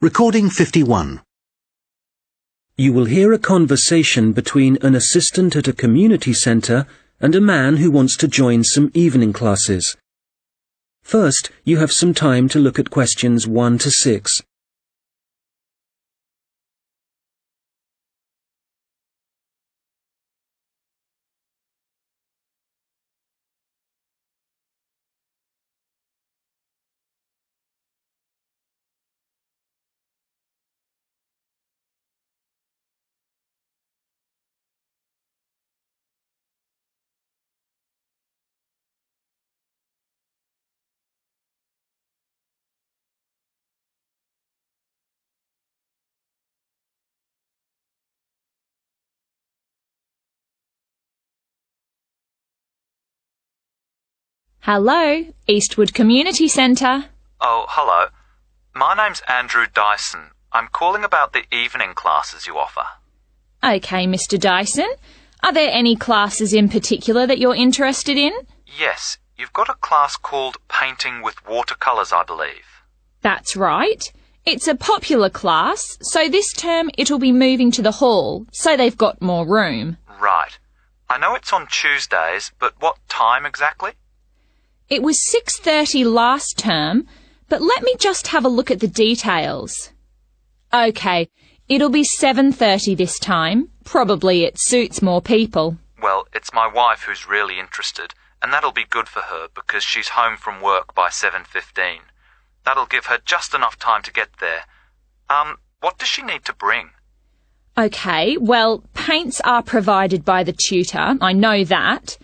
Recording 51. You will hear a conversation between an assistant at a community centre and a man who wants to join some evening classes. First, you have some time to look at questions 1 to 6. Hello, Eastwood Community Centre. Oh, hello. My name's Andrew Dyson. I'm calling about the evening classes you offer. OK, Mr Dyson. Are there any classes in particular that you're interested in? Yes, you've got a class called Painting with Watercolours, I believe. That's right. It's a popular class, so this term it'll be moving to the hall, so they've got more room. Right. I know it's on Tuesdays, but what time exactly? It was 6:30 last term, but let me just have a look at the details. OK, it'll be 7:30 this time. Probably it suits more people. Well, it's my wife who's really interested, and that'll be good for her because she's home from work by 7:15. That'll give her just enough time to get there. What does she need to bring? OK, well, paints are provided by the tutor, I know that.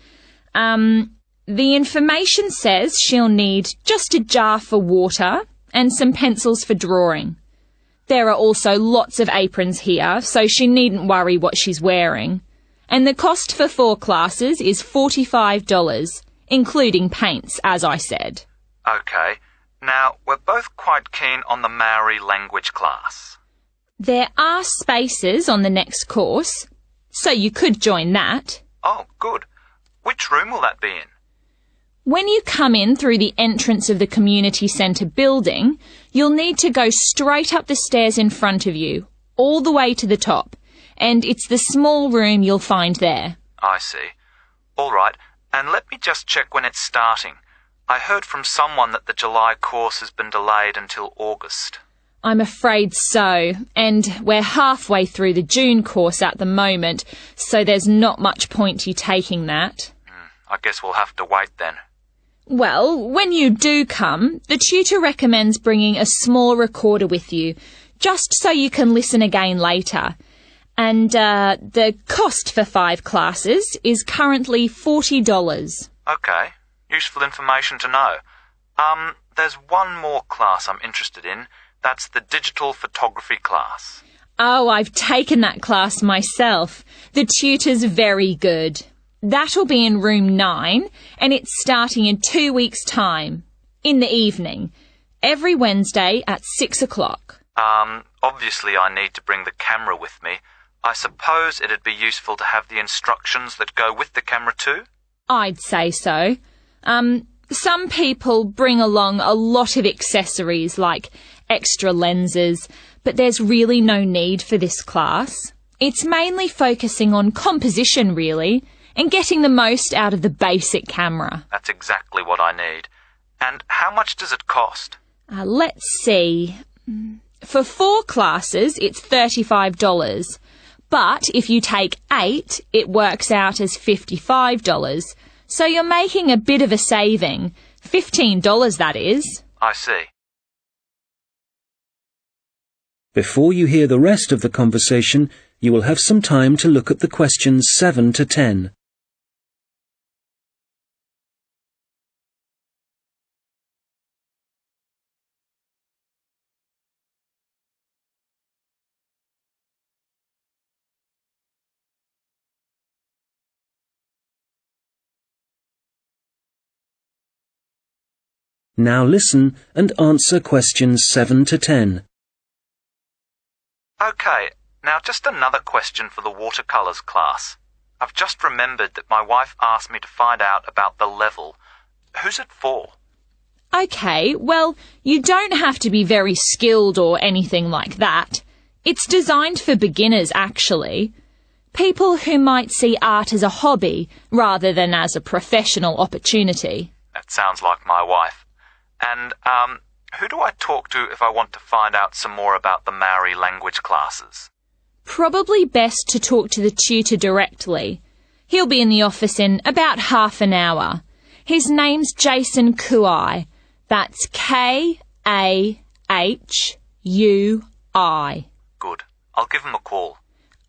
The information says she'll need just a jar for water and some pencils for drawing. There are also lots of aprons here, so she needn't worry what she's wearing. And the cost for 4 classes is $45, including paints, as I said. OK. Now, we're both quite keen on the Maori language class. There are spaces on the next course, so you could join that. Oh, good. Which room will that be in? When you come in through the entrance of the community centre building, you'll need to go straight up the stairs in front of you, all the way to the top, and it's the small room you'll find there. I see. All right, and let me just check when it's starting. I heard from someone that the July course has been delayed until August. I'm afraid so, and we're halfway through the June course at the moment, so there's not much point you taking that. I guess we'll have to wait then. Well, when you do come, the tutor recommends bringing a small recorder with you, just so you can listen again later. And the cost for 5 classes is currently $40. OK, useful information to know. There's one more class I'm interested in. That's the digital photography class. Oh, I've taken that class myself. The tutor's very good. That'll be in room 9, and it's starting in 2 weeks' time, in the evening, every Wednesday at 6 o'clock. Obviously I need to bring the camera with me. I suppose it'd be useful to have the instructions that go with the camera too? I'd say so. Some people bring along a lot of accessories like extra lenses, but there's really no need for this class. It's mainly focusing on composition, really, and getting the most out of the basic camera. That's exactly what I need. And how much does it cost? Let's see. For 4 classes, it's $35. But if you take 8, it works out as $55. So you're making a bit of a saving. $15, that is. I see. Before you hear the rest of the conversation, you will have some time to look at the questions 7 to 10. Now listen and answer questions 7 to 10. OK, now just another question for the watercolours class. I've just remembered that my wife asked me to find out about the level. Who's it for? OK, well, you don't have to be very skilled or anything like that. It's designed for beginners, actually. People who might see art as a hobby rather than as a professional opportunity. That sounds like my wife. And, who do I talk to if I want to find out some more about the Maori language classes? Probably best to talk to the tutor directly. He'll be in the office in about half an hour. His name's Jason Kuai. That's Kahui. Good. I'll give him a call.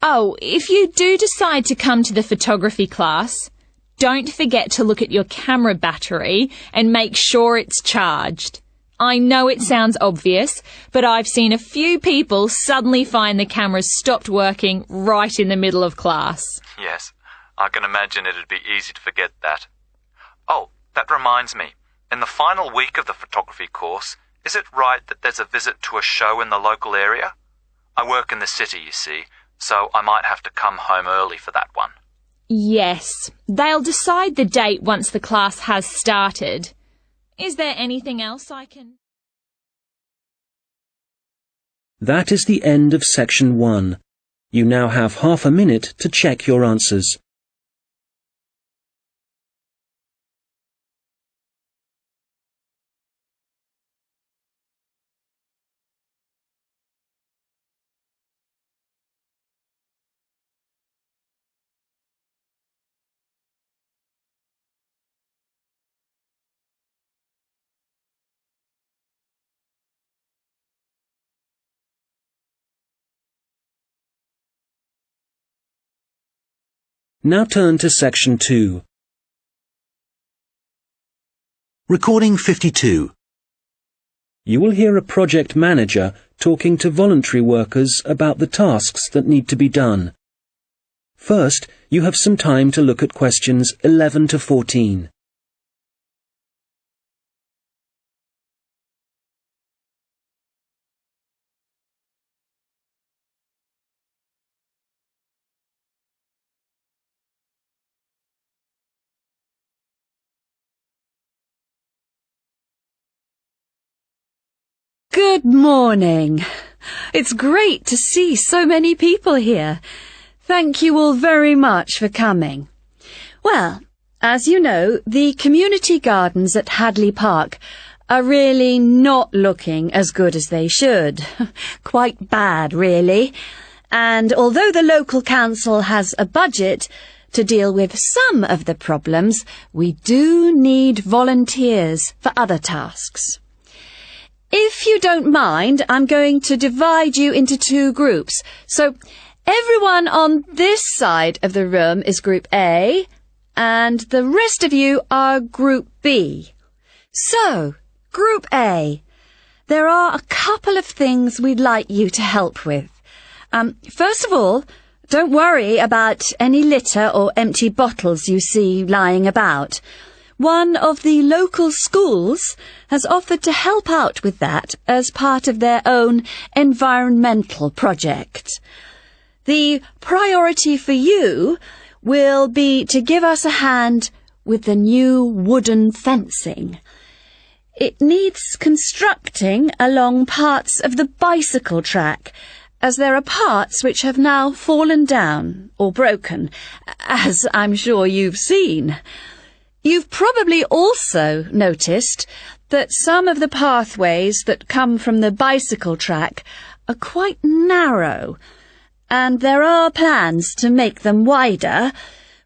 Oh, if you do decide to come to the photography class, don't forget to look at your camera battery and make sure it's charged. I know it sounds obvious, but I've seen a few people suddenly find the cameras stopped working right in the middle of class. Yes, I can imagine it'd be easy to forget that. Oh, that reminds me. In the final week of the photography course, is it right that there's a visit to a show in the local area? I work in the city, you see, so I might have to come home early for that one. Yes, they'll decide the date once the class has started. Is there anything else I can... That is the end of section 1. You now have half a minute to check your answers. Now turn to section 2. Recording 52. You will hear a project manager talking to voluntary workers about the tasks that need to be done. First, you have some time to look at questions 11 to 14. Good morning. It's great to see so many people here. Thank you all very much for coming. Well, as you know, the community gardens at Hadley Park are really not looking as good as they should. Quite bad, really. And although the local council has a budget to deal with some of the problems, we do need volunteers for other tasks. If you don't mind, I'm going to divide you into 2 groups. So everyone on this side of the room is Group A, and the rest of you are Group B. So, Group A, there are a couple of things we'd like you to help with. First of all, don't worry about any litter or empty bottles you see lying about. One of the local schools has offered to help out with that as part of their own environmental project. The priority for you will be to give us a hand with the new wooden fencing. It needs constructing along parts of the bicycle track, as there are parts which have now fallen down or broken, as I'm sure you've seen. You've probably also noticed that some of the pathways that come from the bicycle track are quite narrow, and there are plans to make them wider,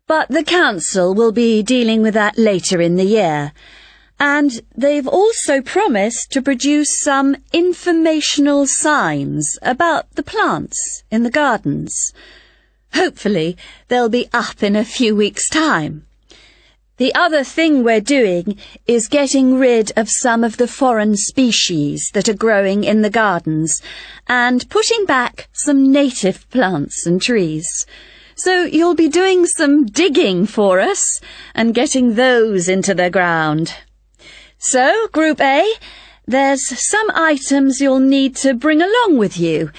but the council will be dealing with that later in the year. And they've also promised to produce some informational signs about the plants in the gardens. Hopefully they'll be up in a few weeks' time. The other thing we're doing is getting rid of some of the foreign species that are growing in the gardens and putting back some native plants and trees. So you'll be doing some digging for us and getting those into the ground. So, Group A, there's some items you'll need to bring along with you.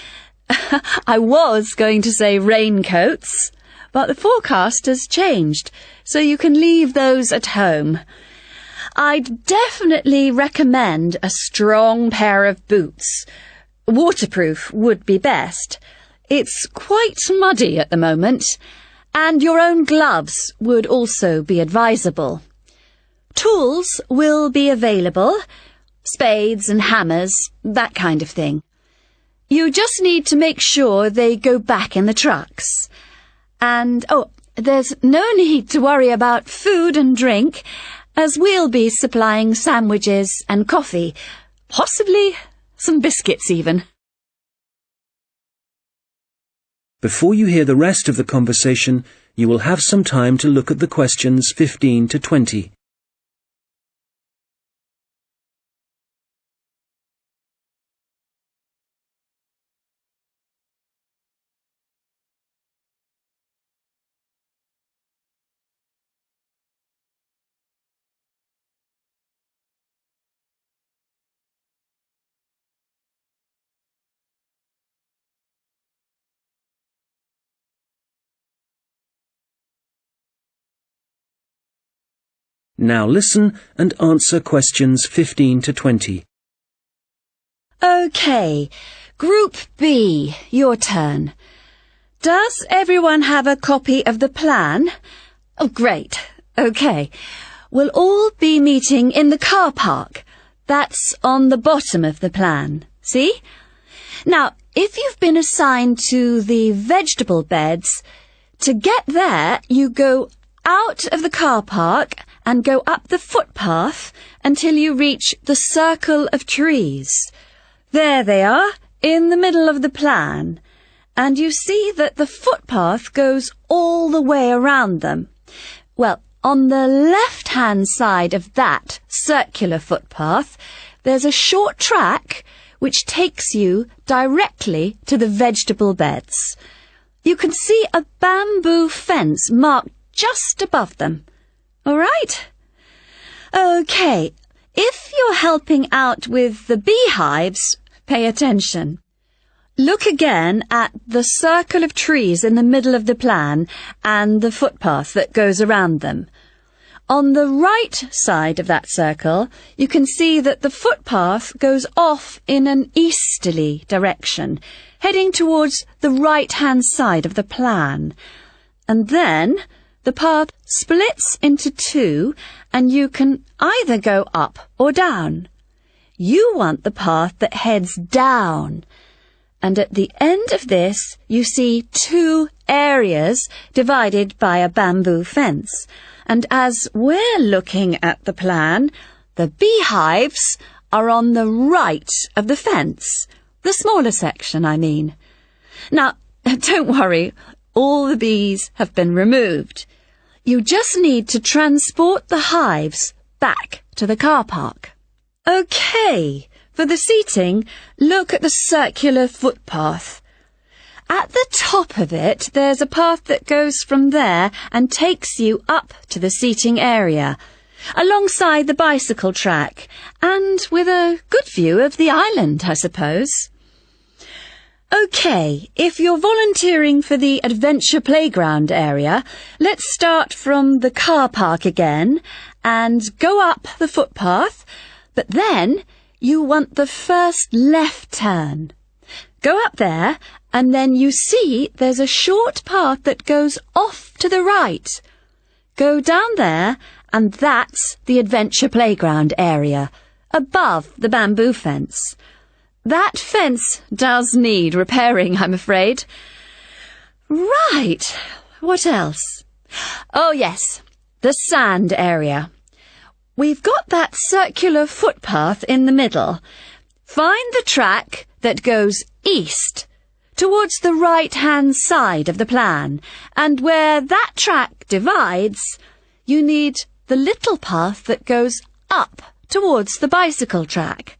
I was going to say raincoats, but the forecast has changed, so you can leave those at home. I'd definitely recommend a strong pair of boots. Waterproof would be best. It's quite muddy at the moment, and your own gloves would also be advisable. Tools will be available, spades and hammers, that kind of thing. You just need to make sure they go back in the trucks. And, there's no need to worry about food and drink, as we'll be supplying sandwiches and coffee, possibly some biscuits even. Before you hear the rest of the conversation, you will have some time to look at the questions 15 to 20. Now listen and answer questions 15 to 20. OK, Group B, your turn. Does everyone have a copy of the plan? Oh, great. OK. We'll all be meeting in the car park. That's on the bottom of the plan. See? Now, if you've been assigned to the vegetable beds, to get there you go out of the car park and go up the footpath until you reach the circle of trees. There they are, in the middle of the plan, and you see that the footpath goes all the way around them. Well, on the left-hand side of that circular footpath, there's a short track which takes you directly to the vegetable beds. You can see a bamboo fence marked just above them. All right? OK, if you're helping out with the beehives, pay attention. Look again at the circle of trees in the middle of the plan and the footpath that goes around them. On the right side of that circle, you can see that the footpath goes off in an easterly direction, heading towards the right-hand side of the plan. And then the path splits into two, and you can either go up or down. You want the path that heads down. And at the end of this, you see two areas divided by a bamboo fence. And as we're looking at the plan, the beehives are on the right of the fence. The smaller section, I mean. Now, don't worry, all the bees have been removed. You just need to transport the hives back to the car park. OK, for the seating, look at the circular footpath. At the top of it, there's a path that goes from there and takes you up to the seating area, alongside the bicycle track, and with a good view of the island, I suppose. OK, if you're volunteering for the adventure playground area, let's start from the car park again and go up the footpath, but then you want the first left turn. Go up there, and then you see there's a short path that goes off to the right. Go down there, and that's the adventure playground area, above the bamboo fence. That fence does need repairing, I'm afraid. Right, what else? Oh yes, the sand area. We've got that circular footpath in the middle. Find the track that goes east, towards the right-hand side of the plan, and where that track divides, you need the little path that goes up towards the bicycle track.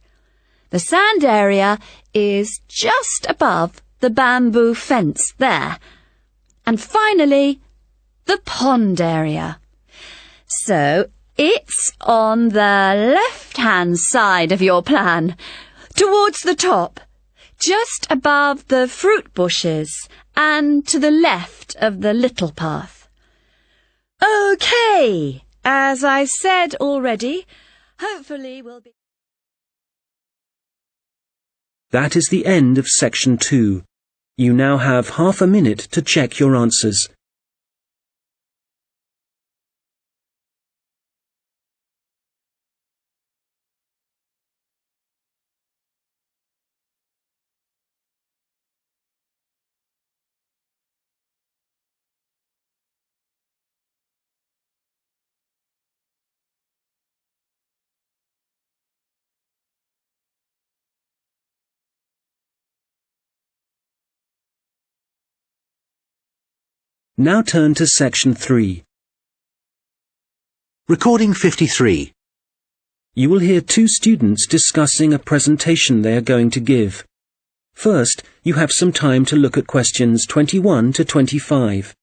The sand area is just above the bamboo fence there. And finally, the pond area. So, it's on the left-hand side of your plan, towards the top, just above the fruit bushes and to the left of the little path. OK, as I said already, Hopefully we'll be... That is the end of section 2. You now have half a minute to check your answers. Now turn to section 3. Recording 53. You will hear two students discussing a presentation they are going to give. First, you have some time to look at questions 21 to 25.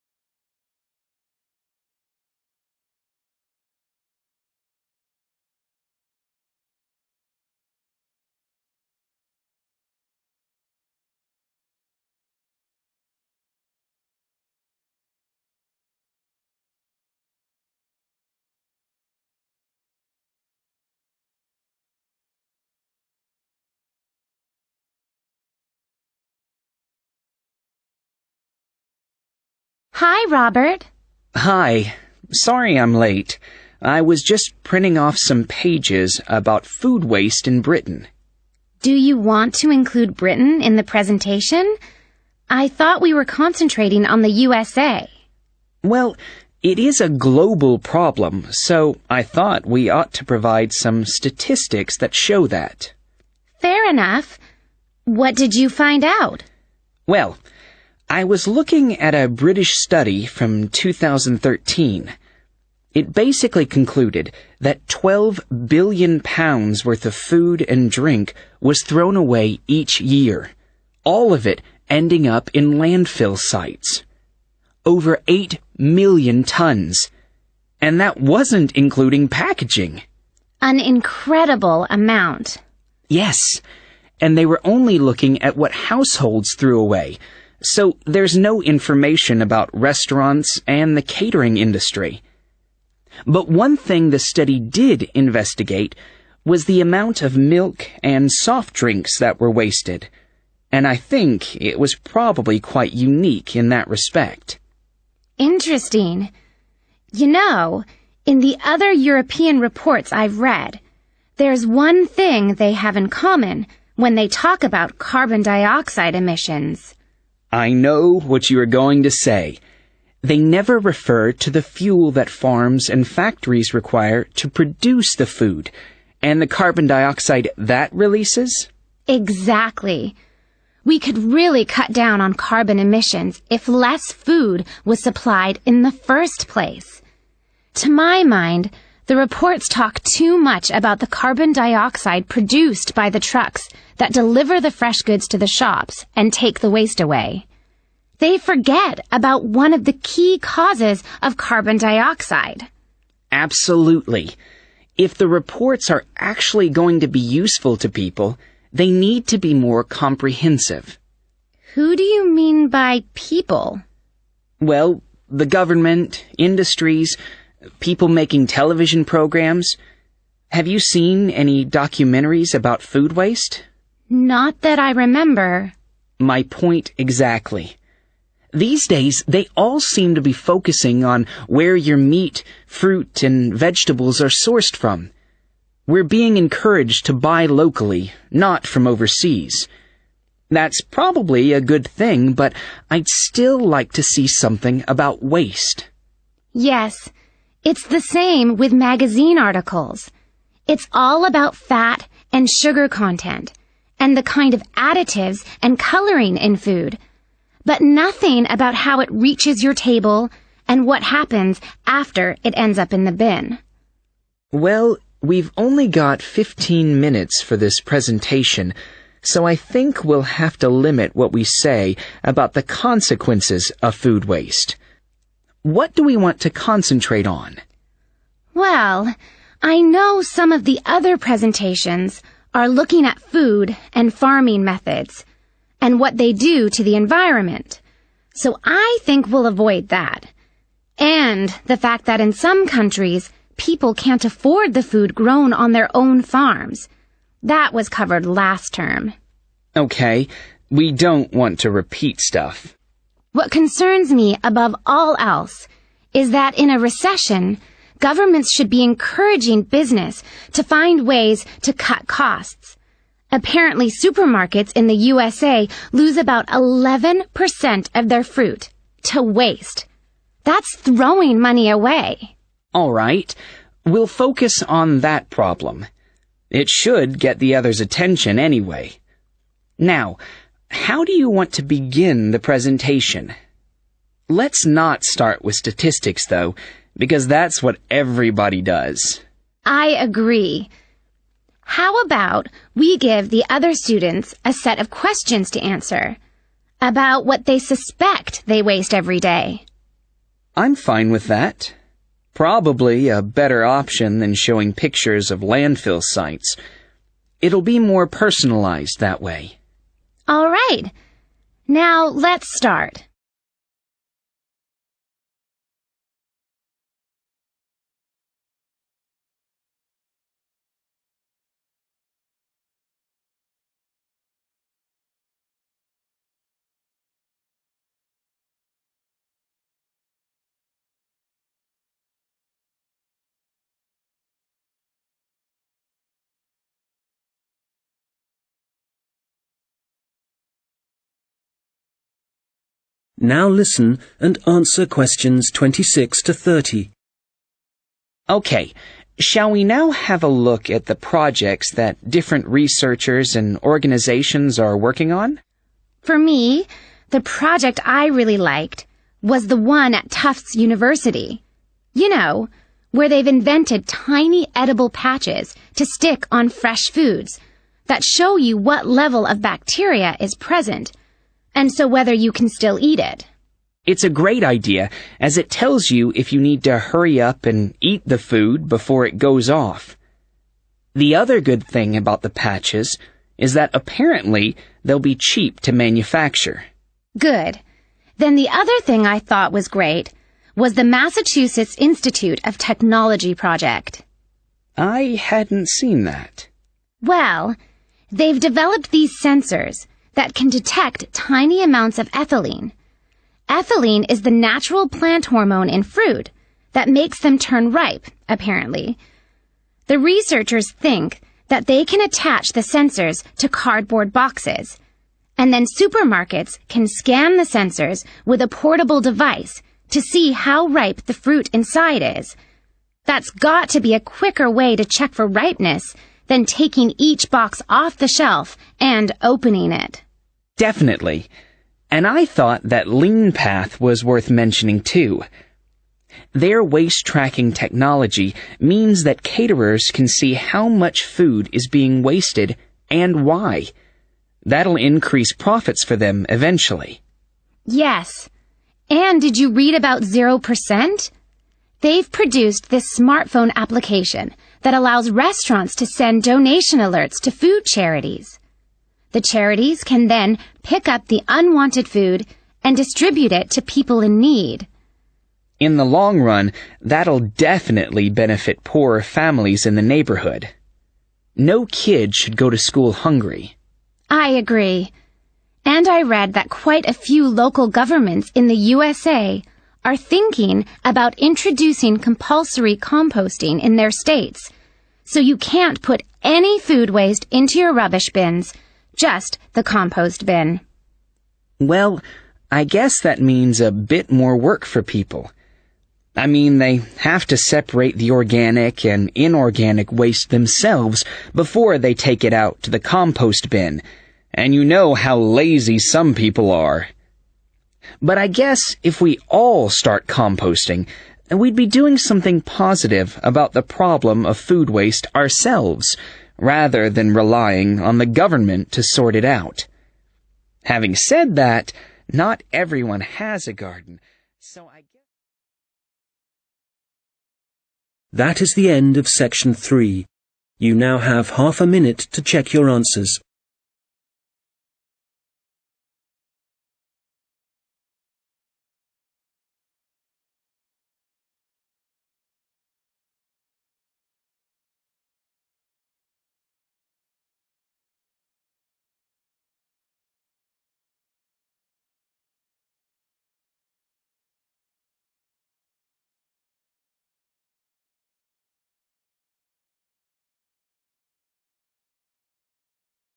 Hi, Robert. Hi. Sorry I'm late. I was just printing off some pages about food waste in Britain. Do you want to include Britain in the presentation? I thought we were concentrating on the USA. Well, it is a global problem, so I thought we ought to provide some statistics that show that. Fair enough. What did you find out? Well, I was looking at a British study from 2013. It basically concluded that 12 billion pounds worth of food and drink was thrown away each year, all of it ending up in landfill sites. Over 8 million tons. And that wasn't including packaging. An incredible amount. Yes, and they were only looking at what households threw away. So there's no information about restaurants and the catering industry. But one thing the study did investigate was the amount of milk and soft drinks that were wasted. And I think it was probably quite unique in that respect. Interesting. You know, in the other European reports I've read, there's one thing they have in common when they talk about carbon dioxide emissions. I know what you are going to say. They never refer to the fuel that farms and factories require to produce the food, and the carbon dioxide that releases? Exactly. We could really cut down on carbon emissions if less food was supplied in the first place. To my mind, the reports talk too much about the carbon dioxide produced by the trucks that deliver the fresh goods to the shops and take the waste away. They forget about one of the key causes of carbon dioxide. Absolutely. If the reports are actually going to be useful to people, they need to be more comprehensive. Who do you mean by people? Well, the government, industries, people making television programs. Have you seen any documentaries about food waste? Not that I remember. My point exactly. These days, they all seem to be focusing on where your meat, fruit, and vegetables are sourced from. We're being encouraged to buy locally, not from overseas. That's probably a good thing, but I'd still like to see something about waste. Yes, it's the same with magazine articles. It's all about fat and sugar content, and the kind of additives and coloring in food, but nothing about how it reaches your table and what happens after it ends up in the bin. Well, we've only got 15 minutes for this presentation, so I think we'll have to limit what we say about the consequences of food waste. What do we want to concentrate on? Well, I know some of the other presentations are looking at food and farming methods and what they do to the environment. So I think we'll avoid that. And the fact that in some countries, people can't afford the food grown on their own farms. That was covered last term. Okay, we don't want to repeat stuff. What concerns me above all else is that in a recession, governments should be encouraging business to find ways to cut costs. Apparently, supermarkets in the USA lose about 11% of their fruit to waste. That's throwing money away. All right, we'll focus on that problem. It should get the others' attention anyway. Now, how do you want to begin the presentation? Let's not start with statistics, though, because that's what everybody does. I agree. How about we give the other students a set of questions to answer about what they suspect they waste every day? I'm fine with that. Probably a better option than showing pictures of landfill sites. It'll be more personalized that way. All right. Now let's start. Now listen and answer questions 26 to 30. Okay, shall we now have a look at the projects that different researchers and organizations are working on? For me, the project I really liked was the one at Tufts University. You know, where they've invented tiny edible patches to stick on fresh foods that show you what level of bacteria is present, and so whether you can still eat it. It's a great idea, as it tells you if you need to hurry up and eat the food before it goes off. The other good thing about the patches is that apparently they'll be cheap to manufacture. Good. Then the other thing I thought was great was the Massachusetts Institute of Technology project. I hadn't seen that. Well, they've developed these sensors that can detect tiny amounts of ethylene. Ethylene is the natural plant hormone in fruit that makes them turn ripe, apparently. The researchers think that they can attach the sensors to cardboard boxes, and then supermarkets can scan the sensors with a portable device to see how ripe the fruit inside is. That's got to be a quicker way to check for ripeness than taking each box off the shelf and opening it. Definitely. And I thought that Lean Path was worth mentioning too. Their waste tracking technology means that caterers can see how much food is being wasted and why. That'll increase profits for them eventually. Yes. And did you read about 0%? They've produced this smartphone application that allows restaurants to send donation alerts to food charities. The charities can then pick up the unwanted food and distribute it to people in need. In the long run, that'll definitely benefit poorer families in the neighborhood. No kid should go to school hungry. I agree. And I read that quite a few local governments in the USA are thinking about introducing compulsory composting in their states, so you can't put any food waste into your rubbish bins, just the compost bin. Well, I guess that means a bit more work for people. I mean, they have to separate the organic and inorganic waste themselves before they take it out to the compost bin, and you know how lazy some people are. But I guess if we all start composting, we'd be doing something positive about the problem of food waste ourselves, rather than relying on the government to sort it out. Having said that, not everyone has a garden, so I guess... That is the end of section 3. You now have half a minute to check your answers.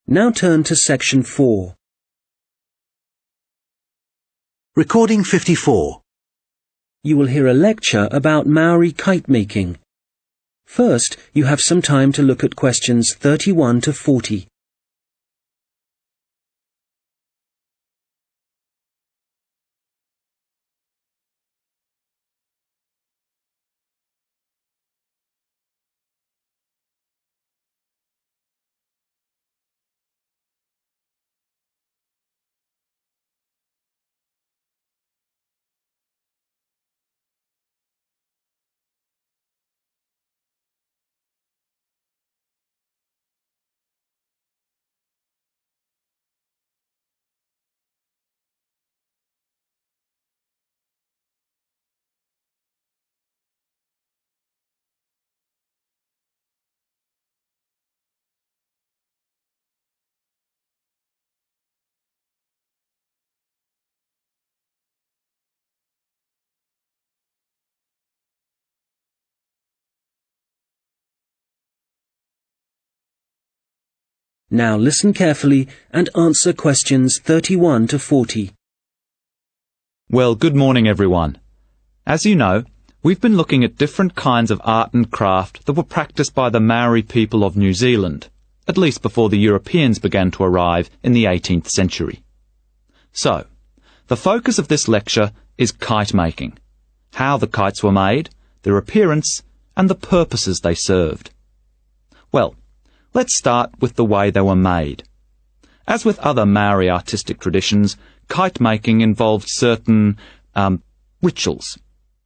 Now turn to section 4. Recording 54. You will hear a lecture about Maori kite making. First, you have some time to look at questions 31 to 40. Now listen carefully and answer questions 31 to 40. Well, good morning, everyone. As you know, we've been looking at different kinds of art and craft that were practiced by the Maori people of New Zealand, at least before the Europeans began to arrive in the 18th century. So, the focus of this lecture is kite making, how the kites were made, their appearance, and the purposes they served. Well, let's start with the way they were made. As with other Maori artistic traditions, kite making involved certain rituals.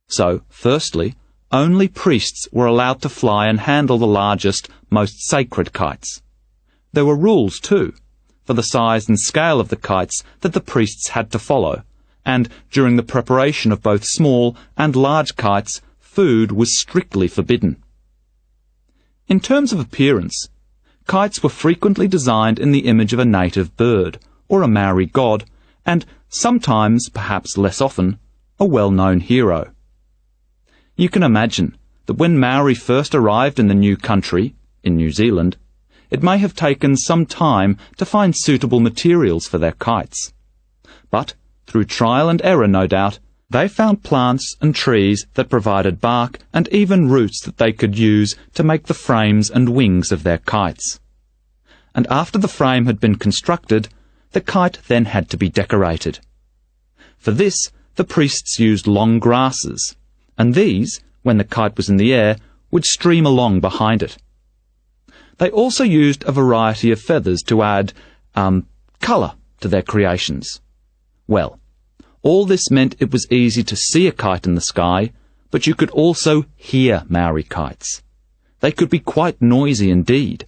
So, firstly, only priests were allowed to fly and handle the largest, most sacred kites. There were rules too, for the size and scale of the kites that the priests had to follow, and during the preparation of both small and large kites, food was strictly forbidden. In terms of appearance, kites were frequently designed in the image of a native bird, or a Maori god, and sometimes, perhaps less often, a well-known hero. You can imagine that when Maori first arrived in the new country, in New Zealand, it may have taken some time to find suitable materials for their kites. But, through trial and error no doubt, they found plants and trees that provided bark and even roots that they could use to make the frames and wings of their kites. And after the frame had been constructed, the kite then had to be decorated. For this, the priests used long grasses, and these, when the kite was in the air, would stream along behind it. They also used a variety of feathers to add colour to their creations. Well, all this meant it was easy to see a kite in the sky, but you could also hear Maori kites. They could be quite noisy indeed,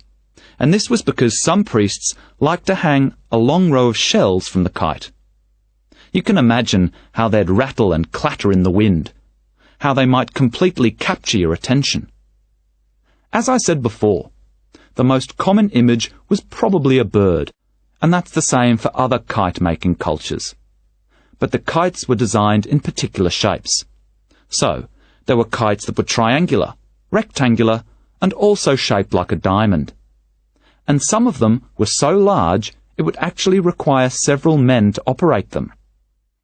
and this was because some priests liked to hang a long row of shells from the kite. You can imagine how they'd rattle and clatter in the wind, how they might completely capture your attention. As I said before, the most common image was probably a bird, and that's the same for other kite-making cultures. But the kites were designed in particular shapes. So, there were kites that were triangular, rectangular, and also shaped like a diamond. And some of them were so large it would actually require several men to operate them.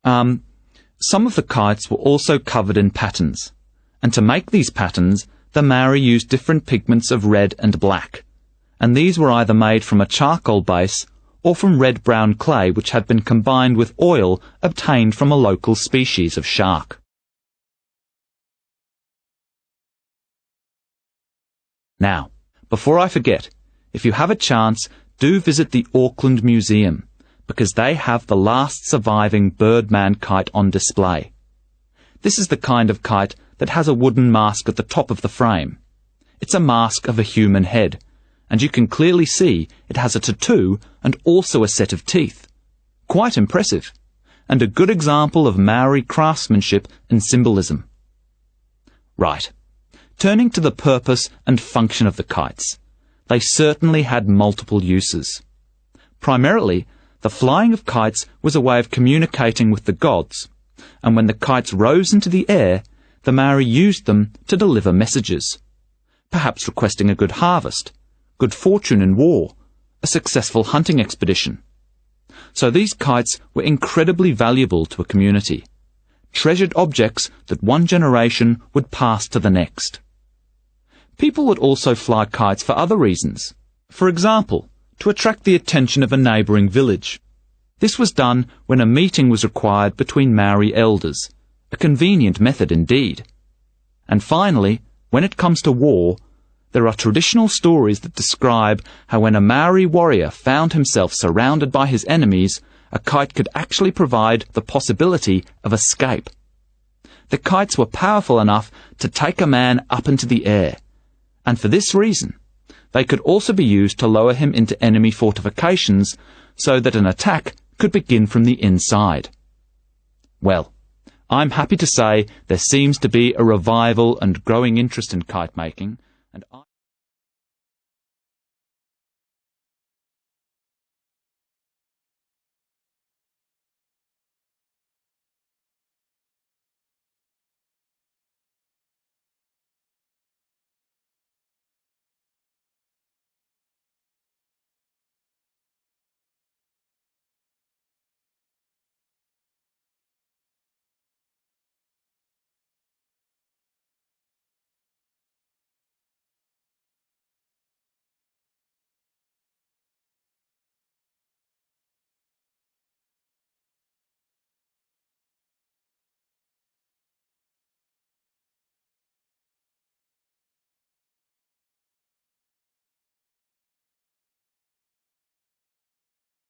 Some of the kites were also covered in patterns, and to make these patterns, the Maori used different pigments of red and black, and these were either made from a charcoal base or from red-brown clay which had been combined with oil obtained from a local species of shark. Now, before I forget, if you have a chance, do visit the Auckland Museum, because they have the last surviving Birdman kite on display. This is the kind of kite that has a wooden mask at the top of the frame. It's a mask of a human head, and you can clearly see it has a tattoo and also a set of teeth. Quite impressive, and a good example of Maori craftsmanship and symbolism. Right, turning to the purpose and function of the kites. They certainly had multiple uses. Primarily, the flying of kites was a way of communicating with the gods, and when the kites rose into the air, the Maori used them to deliver messages, perhaps requesting a good harvest, good fortune in war, a successful hunting expedition. So these kites were incredibly valuable to a community, treasured objects that one generation would pass to the next. People would also fly kites for other reasons. For example, to attract the attention of a neighbouring village. This was done when a meeting was required between Maori elders, a convenient method indeed. And finally, when it comes to war, there are traditional stories that describe how when a Maori warrior found himself surrounded by his enemies, a kite could actually provide the possibility of escape. The kites were powerful enough to take a man up into the air, and for this reason, they could also be used to lower him into enemy fortifications so that an attack could begin from the inside. Well, I'm happy to say there seems to be a revival and growing interest in kite making, and